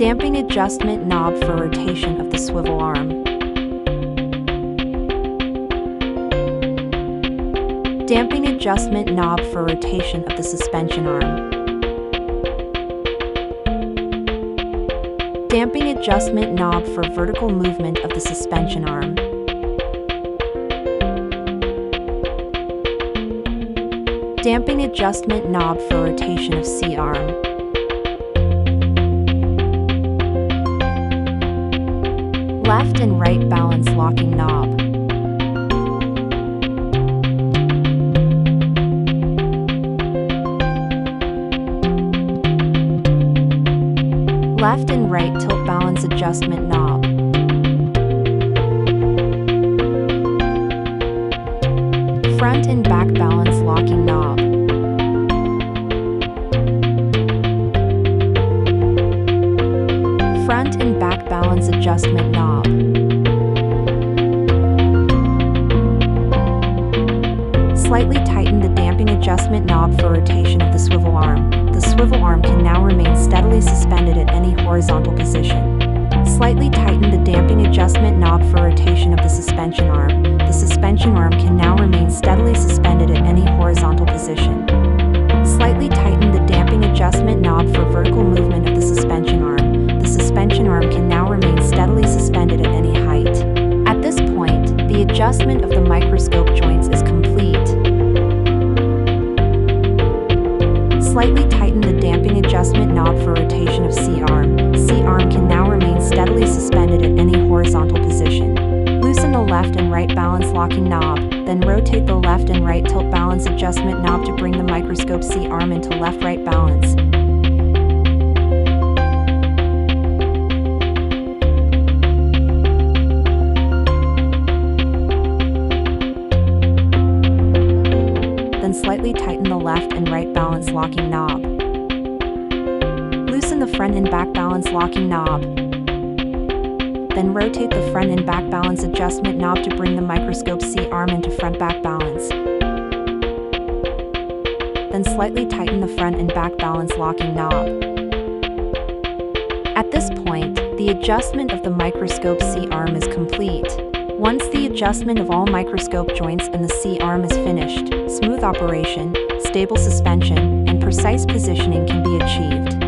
Damping adjustment knob for rotation of the swivel arm. Damping adjustment knob for rotation of the suspension arm. Damping adjustment knob for vertical movement of the suspension arm. Damping adjustment knob for rotation of C-arm. Left and right balance locking knob. Left and right tilt balance adjustment knob. Front and back balance locking knob. Front and back balance adjustment knob. Slightly tighten the damping adjustment knob for rotation of the swivel arm. The swivel arm can now remain steadily suspended at any horizontal position. Slightly tighten the damping adjustment knob for rotation of the suspension arm. The suspension arm can now remain steadily suspended at any horizontal position. Slightly tighten the damping adjustment knob for vertical movement of the suspension arm. The suspension arm can now remain steadily suspended at any height. At this point, the adjustment of the microscope joints is complete. Slightly tighten the damping adjustment knob for rotation of C-arm. C-arm can now remain steadily suspended at any horizontal position. Loosen the left and right balance locking knob, then rotate the left and right tilt balance adjustment knob to bring the microscope C-arm into left-right balance. Then slightly tighten the left and right balance locking knob. Loosen the front and back balance locking knob. Then rotate the front and back balance adjustment knob to bring the microscope C-arm into front-back balance. Then slightly tighten the front and back balance locking knob. At this point, the adjustment of the microscope C-arm is complete. Once the adjustment of all microscope joints and the C-arm is finished, smooth operation, stable suspension, and precise positioning can be achieved.